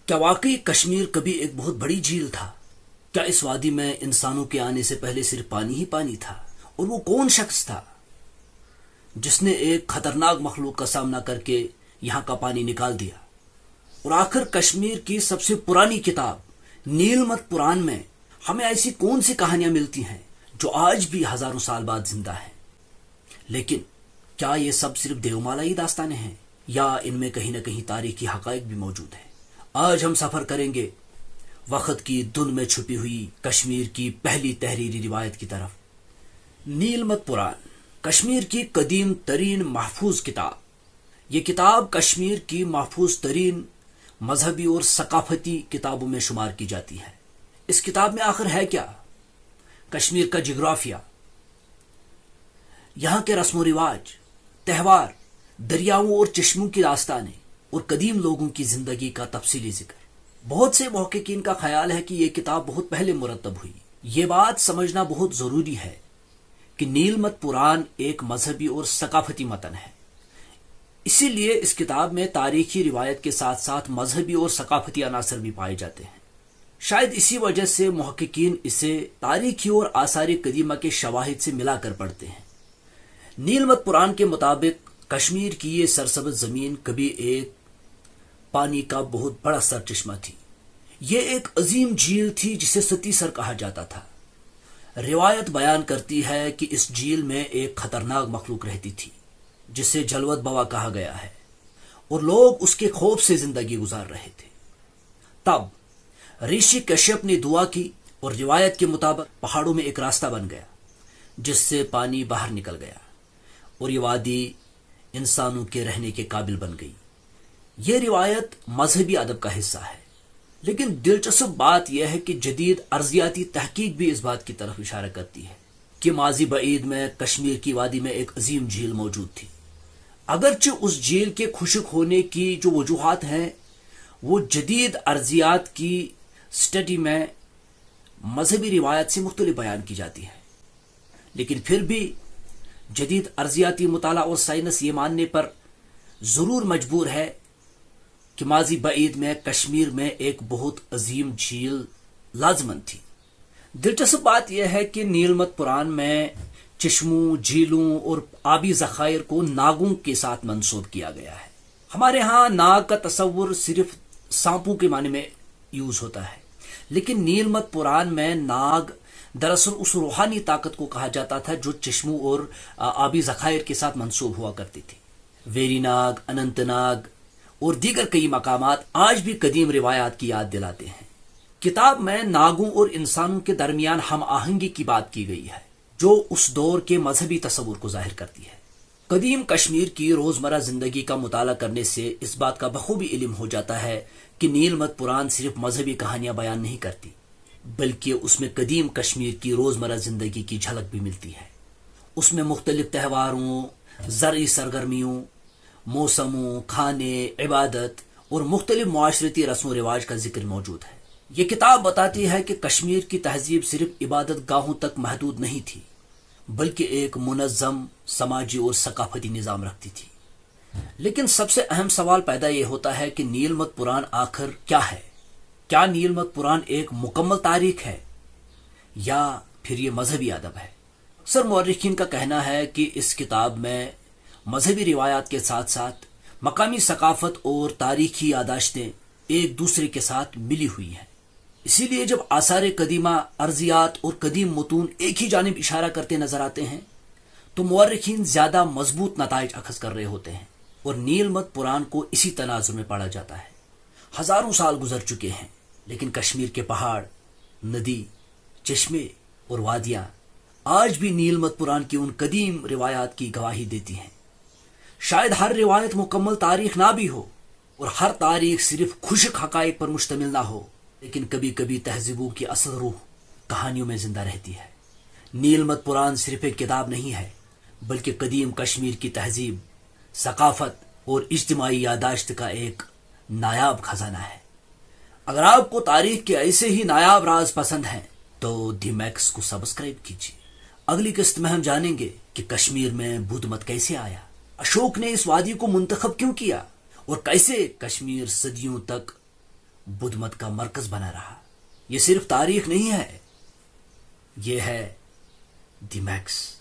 کیا واقعی کشمیر کبھی ایک بہت بڑی جھیل تھا؟ کیا اس وادی میں انسانوں کے آنے سے پہلے صرف پانی ہی پانی تھا؟ اور وہ کون شخص تھا جس نے ایک خطرناک مخلوق کا سامنا کر کے یہاں کا پانی نکال دیا؟ اور آخر کشمیر کی سب سے پرانی کتاب نیل مت پران میں ہمیں ایسی کون سی کہانیاں ملتی ہیں جو آج بھی ہزاروں سال بعد زندہ ہیں؟ لیکن کیا یہ سب صرف دیومالائی داستانیں ہیں یا ان میں کہیں نہ کہیں تاریخی حقائق بھی موجود ہیں؟ آج ہم سفر کریں گے وقت کی دھند میں چھپی ہوئی کشمیر کی پہلی تحریری روایت کی طرف۔ نیل مت پران کشمیر کی قدیم ترین محفوظ کتاب۔ یہ کتاب کشمیر کی محفوظ ترین مذہبی اور ثقافتی کتابوں میں شمار کی جاتی ہے۔ اس کتاب میں آخر ہے کیا؟ کشمیر کا جغرافیہ، یہاں کے رسم و رواج، تہوار، دریاؤں اور چشموں کی داستانیں اور قدیم لوگوں کی زندگی کا تفصیلی ذکر۔ بہت سے محققین کا خیال ہے کہ یہ کتاب بہت پہلے مرتب ہوئی۔ یہ بات سمجھنا بہت ضروری ہے کہ نیل مت پران ایک مذہبی اور ثقافتی متن ہے، اسی لیے اس کتاب میں تاریخی روایت کے ساتھ ساتھ مذہبی اور ثقافتی عناصر بھی پائے جاتے ہیں۔ شاید اسی وجہ سے محققین اسے تاریخی اور آثار قدیمہ کے شواہد سے ملا کر پڑھتے ہیں۔ نیل مت پران کے مطابق کشمیر کی یہ سرسبز زمین کبھی ایک پانی کا بہت بڑا سرچشمہ تھی۔ یہ ایک عظیم جھیل تھی جسے ستی سر کہا جاتا تھا۔ روایت بیان کرتی ہے کہ اس جھیل میں ایک خطرناک مخلوق رہتی تھی جسے جلوت بوا کہا گیا ہے، اور لوگ اس کے خوف سے زندگی گزار رہے تھے۔ تب رشی کشیپ نے دعا کی اور روایت کے مطابق پہاڑوں میں ایک راستہ بن گیا جس سے پانی باہر نکل گیا اور یہ وادی انسانوں کے رہنے کے قابل بن گئی۔ یہ روایت مذہبی ادب کا حصہ ہے، لیکن دلچسپ بات یہ ہے کہ جدید ارضیاتی تحقیق بھی اس بات کی طرف اشارہ کرتی ہے کہ ماضی بعید میں کشمیر کی وادی میں ایک عظیم جھیل موجود تھی۔ اگرچہ اس جھیل کے خشک ہونے کی جو وجوہات ہیں وہ جدید ارضیات کی سٹڈی میں مذہبی روایت سے مختلف بیان کی جاتی ہے، لیکن پھر بھی جدید ارضیاتی مطالعہ اور سائنس یہ ماننے پر ضرور مجبور ہے کہ ماضی بعید میں کشمیر میں ایک بہت عظیم جھیل لازمن تھی۔ دلچسپ بات یہ ہے کہ نیل مت پران میں چشموں، جھیلوں اور آبی ذخائر کو ناگوں کے ساتھ منسوب کیا گیا ہے۔ ہمارے ہاں ناگ کا تصور صرف سانپوں کے معنی میں یوز ہوتا ہے، لیکن نیل مت پران میں ناگ دراصل اس روحانی طاقت کو کہا جاتا تھا جو چشموں اور آبی ذخائر کے ساتھ منسوب ہوا کرتی تھی۔ ویری ناگ، اننت ناگ اور دیگر کئی مقامات آج بھی قدیم روایات کی یاد دلاتے ہیں۔ کتاب میں ناگوں اور انسانوں کے درمیان ہم آہنگی کی بات کی گئی ہے جو اس دور کے مذہبی تصور کو ظاہر کرتی ہے۔ قدیم کشمیر کی روزمرہ زندگی کا مطالعہ کرنے سے اس بات کا بخوبی علم ہو جاتا ہے کہ نیل مت پران صرف مذہبی کہانیاں بیان نہیں کرتی، بلکہ اس میں قدیم کشمیر کی روزمرہ زندگی کی جھلک بھی ملتی ہے۔ اس میں مختلف تہواروں، زرعی سرگرمیوں، موسموں، کھانے، عبادت اور مختلف معاشرتی رسم و رواج کا ذکر موجود ہے۔ یہ کتاب بتاتی ہے کہ کشمیر کی تہذیب صرف عبادت گاہوں تک محدود نہیں تھی، بلکہ ایک منظم سماجی اور ثقافتی نظام رکھتی تھی۔ لیکن سب سے اہم سوال پیدا یہ ہوتا ہے کہ نیل مت پران آخر کیا ہے؟ کیا نیل مت پران ایک مکمل تاریخ ہے یا پھر یہ مذہبی ادب ہے؟ اکثر مورخین کا کہنا ہے کہ اس کتاب میں مذہبی روایات کے ساتھ ساتھ مقامی ثقافت اور تاریخی یادداشتیں ایک دوسرے کے ساتھ ملی ہوئی ہیں۔ اسی لیے جب آثار قدیمہ، ارضیات اور قدیم متون ایک ہی جانب اشارہ کرتے نظر آتے ہیں تو مورخین زیادہ مضبوط نتائج اخذ کر رہے ہوتے ہیں، اور نیل مت پران کو اسی تناظر میں پڑھا جاتا ہے۔ ہزاروں سال گزر چکے ہیں، لیکن کشمیر کے پہاڑ، ندی، چشمے اور وادیاں آج بھی نیل مت پران کی ان قدیم روایات کی گواہی دیتی ہیں۔ شاید ہر روایت مکمل تاریخ نہ بھی ہو اور ہر تاریخ صرف خشک حقائق پر مشتمل نہ ہو، لیکن کبھی کبھی تہذیبوں کی اصل روح کہانیوں میں زندہ رہتی ہے۔ نیل مت پران صرف ایک کتاب نہیں ہے، بلکہ قدیم کشمیر کی تہذیب، ثقافت اور اجتماعی یادداشت کا ایک نایاب خزانہ ہے۔ اگر آپ کو تاریخ کے ایسے ہی نایاب راز پسند ہیں تو دی میکس کو سبسکرائب کیجیے۔ اگلی قسط میں ہم جانیں گے کہ کشمیر میں بدھ مت کیسے آیا، اشوک نے اس وادی کو منتخب کیوں کیا، اور کیسے کشمیر صدیوں تک بدھ مت کا مرکز بنا رہا. یہ صرف تاریخ نہیں ہے، یہ ہے دی میکس.